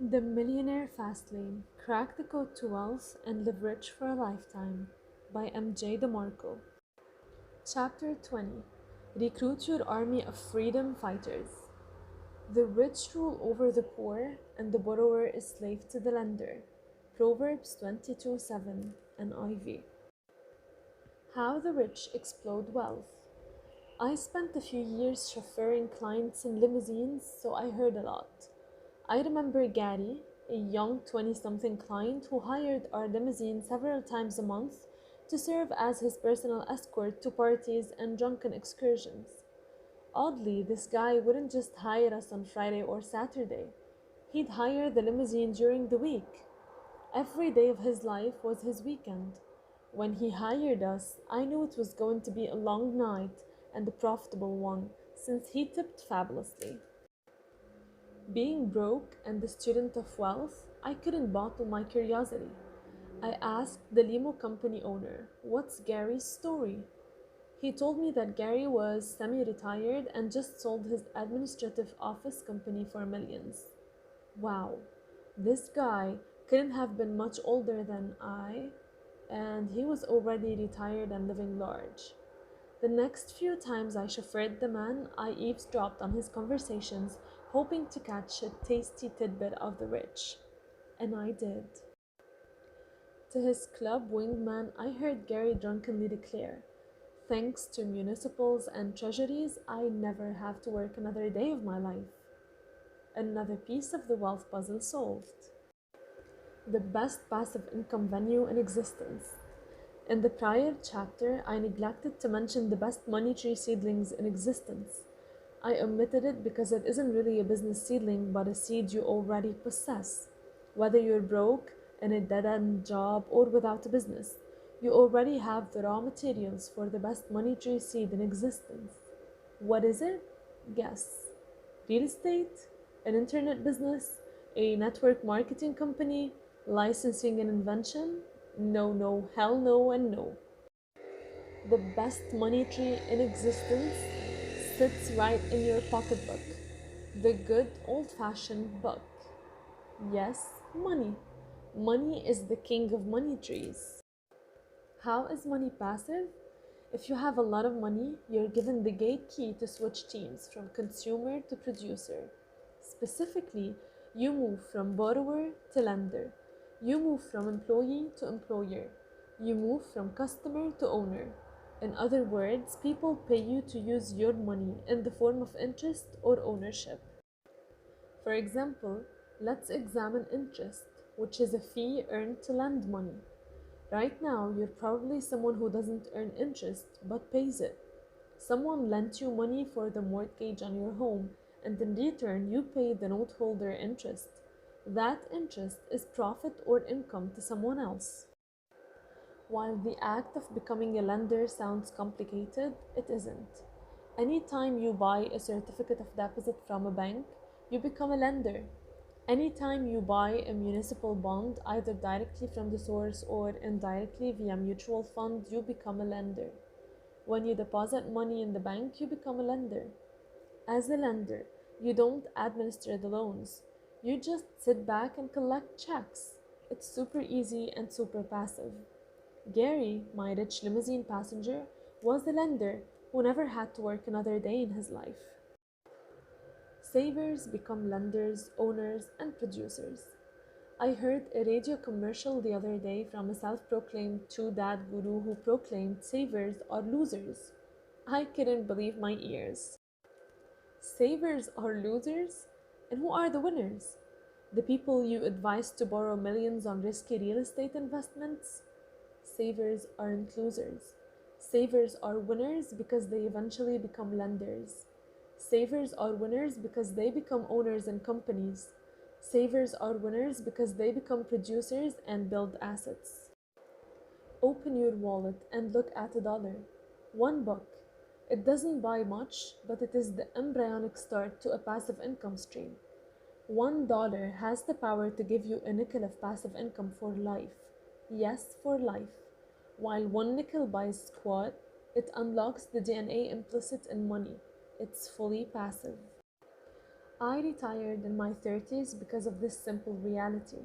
The Millionaire Fastlane: Crack the Code to Wealth and Live Rich for a Lifetime by M.J. Demarco. Chapter 20: Recruit Your Army of Freedom Fighters. The rich rule over the poor, and the borrower is slave to the lender. Proverbs 22:7 NIV. How the Rich Explode Wealth. I spent a few years chauffeuring clients in limousines, so I heard a lot. I remember Gary, a young 20-something client who hired our limousine several times a month to serve as his personal escort to parties and drunken excursions. Oddly, this guy wouldn't just hire us on Friday or Saturday. He'd hire the limousine during the week. Every day of his life was his weekend. When he hired us, I knew it was going to be a long night and a profitable one, since he tipped fabulously. Being broke and the student of wealth, I couldn't bottle my curiosity. I asked the limo company owner, "What's Gary's story?" He told me that Gary was semi retired and just sold his administrative office company for millions. Wow, this guy couldn't have been much older than I, and he was already retired and living large. The next few times I chauffeured the man, I eavesdropped on his conversations, hoping to catch a tasty tidbit of the rich. And I did. To his club wingman, I heard Gary drunkenly declare, "Thanks to municipals and treasuries, I never have to work another day of my life." Another piece of the wealth puzzle solved. The best passive income venue in existence. In the prior chapter, I neglected to mention the best money tree seedlings in existence. I omitted it because it isn't really a business seedling but a seed you already possess. Whether you're broke, in a dead end job, or without a business, you already have the raw materials for the best money tree seed in existence. What is it? Guess. Real estate? An internet business? A network marketing company? Licensing an invention? No, no, hell no, and no. The best money tree in existence sits right in your pocketbook. The good old fashioned buck. Yes, money. Money is the king of money trees. How is money passive? If you have a lot of money, you're given the gate key to switch teams from consumer to producer. Specifically, you move from borrower to lender. You move from employee to employer. You move from customer to owner. In other words, people pay you to use your money in the form of interest or ownership. For example, let's examine interest, which is a fee earned to lend money. Right now, you're probably someone who doesn't earn interest but pays it. Someone lent you money for the mortgage on your home, and in return, you pay the note holder interest. That interest is profit or income to someone else. While the act of becoming a lender sounds complicated, it isn't. Anytime you buy a certificate of deposit from a bank, you become a lender. Anytime you buy a municipal bond, either directly from the source or indirectly via mutual fund, you become a lender. When you deposit money in the bank, you become a lender. As a lender, you don't administer the loans. You just sit back and collect checks. It's super easy and super passive. Gary, my rich limousine passenger, was a lender who never had to work another day in his life. Savers become lenders, owners, and producers. I heard a radio commercial the other day from a self proclaimed true dad guru who proclaimed savers are losers. I couldn't believe my ears. Savers are losers? And who are the winners? The people you advise to borrow millions on risky real estate investments? Savers aren't losers. Savers are winners because they eventually become lenders. Savers are winners because they become owners in companies. Savers are winners because they become producers and build assets. Open your wallet and look at a dollar. $1. It doesn't buy much, but it is the embryonic start to a passive income stream. $1 has the power to give you a nickel of passive income for life. Yes, for life. While one nickel buys squat, it unlocks the DNA implicit in money. It's fully passive. I retired in my 30s because of this simple reality.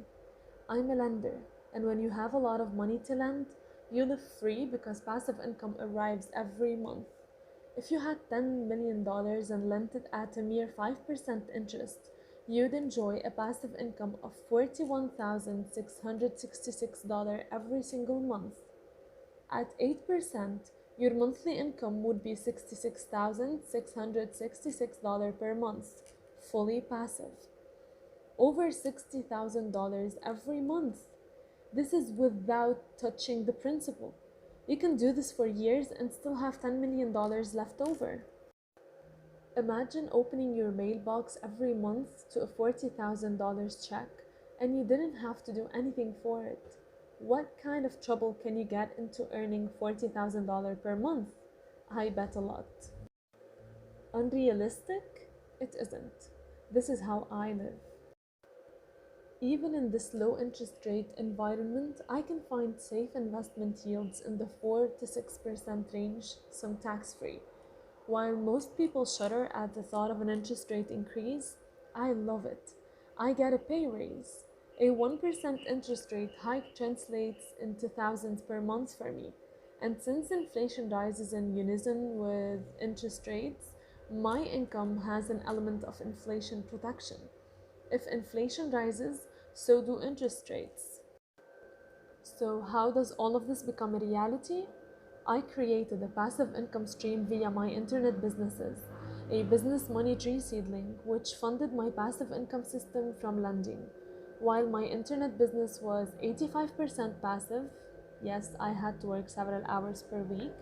I'm a lender, and when you have a lot of money to lend, you live free because passive income arrives every month. If you had $10 million and lent it at a mere 5% interest, you'd enjoy a passive income of $41,666 every single month. At 8%, your monthly income would be $66,666 per month, fully passive. Over $60,000 every month. This is without touching the principal. You can do this for years and still have $10 million left over. Imagine opening your mailbox every month to a $40,000 check and you didn't have to do anything for it. What kind of trouble can you get into earning $40,000 per month? I bet a lot. Unrealistic? It isn't. This is how I live. Even in this low interest rate environment, I can find safe investment yields in the 4 to 6% range, some tax free. While most people shudder at the thought of an interest rate increase, I love it. I get a pay raise. A 1% interest rate hike translates into thousands per month for me. And since inflation rises in unison with interest rates, my income has an element of inflation protection. If inflation rises, so do interest rates. So, how does all of this become a reality? I created a passive income stream via my internet businesses, a business money tree seedling, which funded my passive income system from lending. While my internet business was 85% passive, yes, I had to work several hours per week,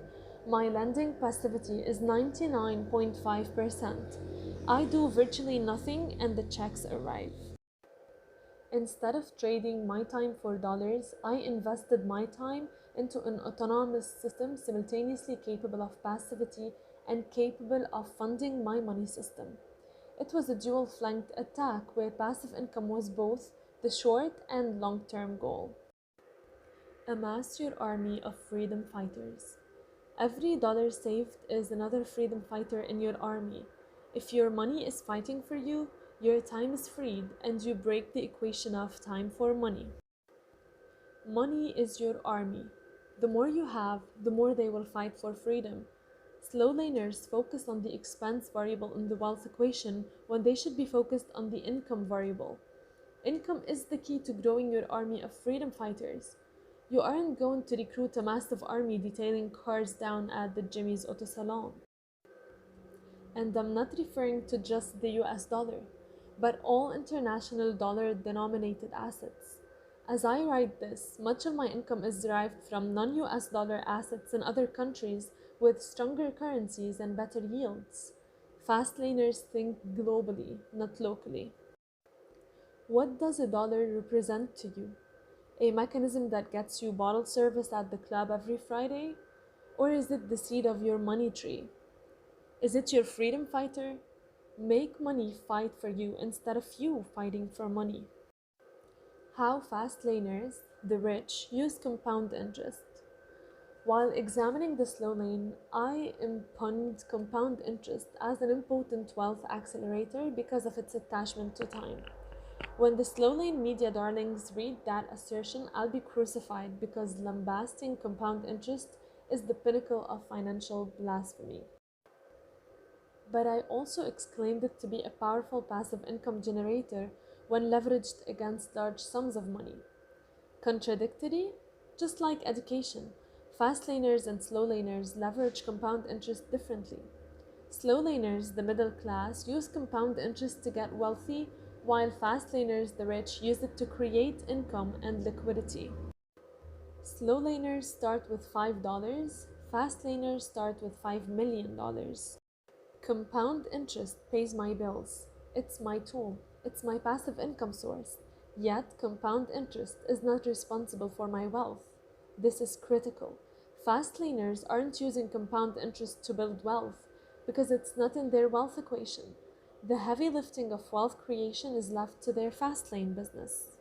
my lending passivity is 99.5%. I do virtually nothing and the checks arrive. Instead of trading my time for dollars, I invested my time into an autonomous system simultaneously capable of passivity and capable of funding my money system. It was a dual flanked attack where passive income was both the short and long term goal. Amass your army of freedom fighters. Every dollar saved is another freedom fighter in your army. If your money is fighting for you, your time is freed and you break the equation of time for money. Money is your army. The more you have, the more they will fight for freedom. Slow laners focus on the expense variable in the wealth equation when they should be focused on the income variable. Income is the key to growing your army of freedom fighters. You aren't going to recruit a massive army detailing cars down at the Jimmy's Auto Salon. And I'm not referring to just the US dollar, but all international dollar denominated assets. As I write this, much of my income is derived from non US dollar assets in other countries with stronger currencies and better yields. Fastlaners think globally, not locally. What does a dollar represent to you? A mechanism that gets you bottle service at the club every Friday? Or is it the seed of your money tree? Is it your freedom fighter? Make money fight for you instead of you fighting for money. How fast laners, the rich, use compound interest. While examining the slow lane, I impugned compound interest as an important wealth accelerator because of its attachment to time. When the slow lane media darlings read that assertion, I'll be crucified because lambasting compound interest is the pinnacle of financial blasphemy. But I also exclaimed it to be a powerful passive income generator when leveraged against large sums of money. Contradictory? Just like education, fast laners and slow laners leverage compound interest differently. Slow laners, the middle class, use compound interest to get wealthy, while fast laners, the rich, use it to create income and liquidity. Slow laners start with $5, fast laners start with $5 million. Compound interest pays my bills. It's my tool. It's my passive income source. Yet, compound interest is not responsible for my wealth. This is critical. Fast laners aren't using compound interest to build wealth because it's not in their wealth equation. The heavy lifting of wealth creation is left to their fast lane business.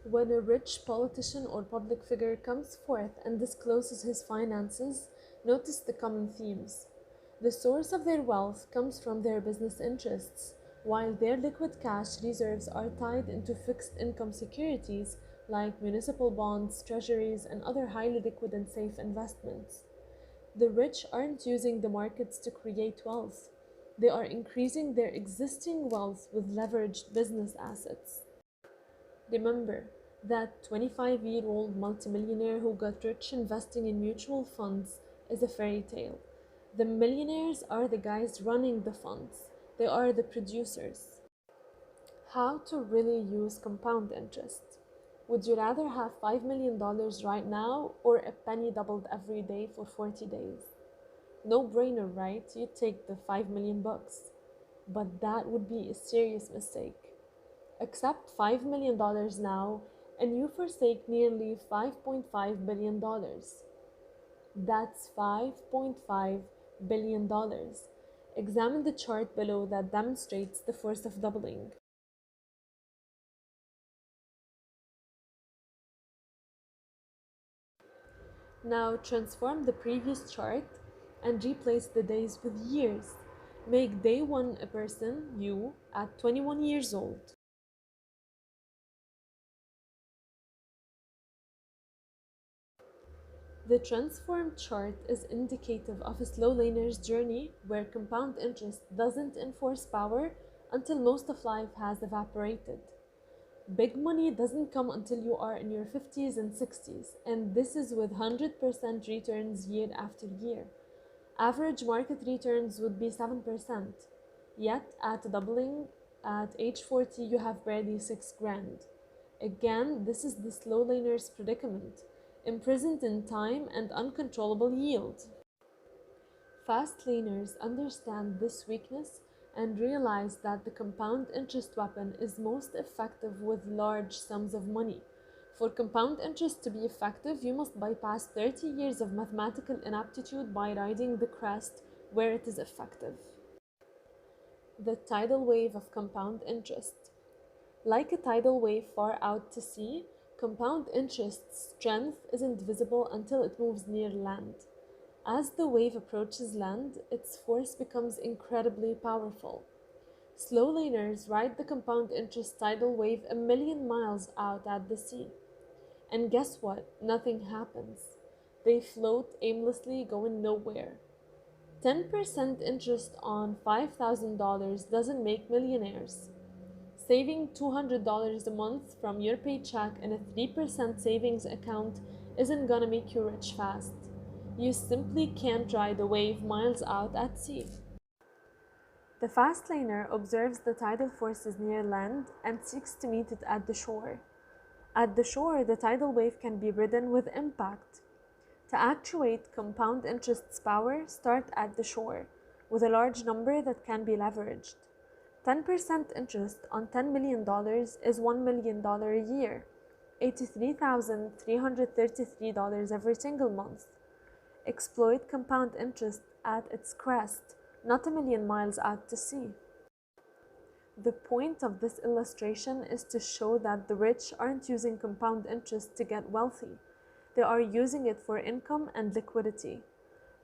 When a rich politician or public figure comes forth and discloses his finances, notice the common themes. The source of their wealth comes from their business interests, while their liquid cash reserves are tied into fixed income securities like municipal bonds, treasuries, and other highly liquid and safe investments. The rich aren't using the markets to create wealth. They are increasing their existing wealth with leveraged business assets. Remember, that 25-year-old multimillionaire who got rich investing in mutual funds is a fairy tale. The millionaires are the guys running the funds, they are the producers. How to really use compound interest? Would you rather have $5 million right now or a penny doubled every day for 40 days? No brainer, right? You'd take the 5 million bucks. But that would be a serious mistake. Accept $5 million now and you forsake nearly $5.5 billion. That's $5.5 billion. Examine the chart below that demonstrates the force of doubling. Now transform the previous chart and replace the days with years. Make day 1 a person, you, at 21 years old. The transformed chart is indicative of a slow laner's journey where compound interest doesn't enforce power until most of life has evaporated. Big money doesn't come until you are in your 50s and 60s, and this is with 100% returns year after year. Average market returns would be 7%, yet at doubling at age 40 you have barely 6 grand. Again, this is the slow laner's predicament, imprisoned in time and uncontrollable yield. Fast laners understand this weakness and realize that the compound interest weapon is most effective with large sums of money. For compound interest to be effective, you must bypass 30 years of mathematical inaptitude by riding the crest where it is effective. The tidal wave of compound interest. Like a tidal wave far out to sea, compound interest's strength isn't visible until it moves near land. As the wave approaches land, its force becomes incredibly powerful. Slow laners ride the compound interest tidal wave a million miles out at the sea. And guess what? Nothing happens. They float aimlessly, going nowhere. 10% interest on $5,000 doesn't make millionaires. Saving $200 a month from your paycheck in a 3% savings account isn't gonna make you rich fast. You simply can't ride a wave miles out at sea. The fast laner observes the tidal forces near land and seeks to meet it at the shore. At the shore, the tidal wave can be ridden with impact. To actuate compound interest's power, start at the shore, with a large number that can be leveraged. 10% interest on $10 million is $1 million a year, $83,333 every single month. Exploit compound interest at its crest, not a million miles out to sea. The point of this illustration is to show that the rich aren't using compound interest to get wealthy. They are using it for income and liquidity.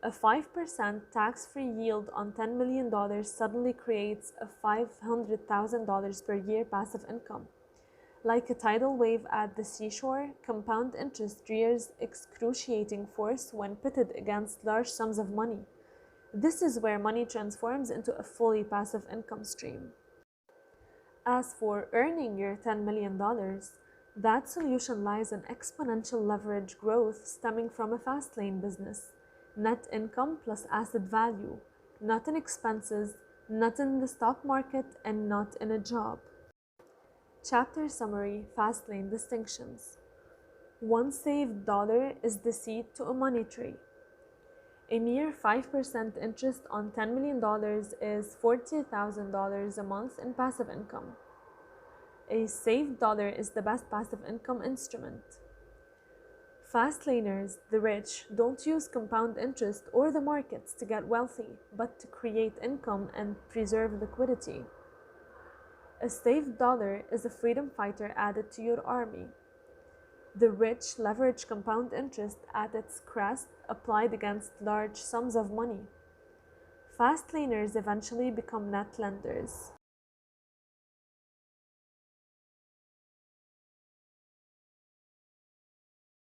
A 5% tax-free yield on $10 million suddenly creates a $500,000 per year passive income. Like a tidal wave at the seashore, compound interest rears excruciating force when pitted against large sums of money. This is where money transforms into a fully passive income stream. As for earning your $10 million, that solution lies in exponential leverage growth stemming from a fast lane business. Net income plus asset value, not in expenses, not in the stock market, and not in a job. Chapter summary, fast lane distinctions. One saved dollar is the seed to a money tree. A mere 5% interest on $10 million is $40,000 a month in passive income. A saved dollar is the best passive income instrument. Fast laners, the rich, don't use compound interest or the markets to get wealthy, but to create income and preserve liquidity. A saved dollar is a freedom fighter added to your army. The rich leverage compound interest at its crest applied against large sums of money. Fast laners eventually become net lenders.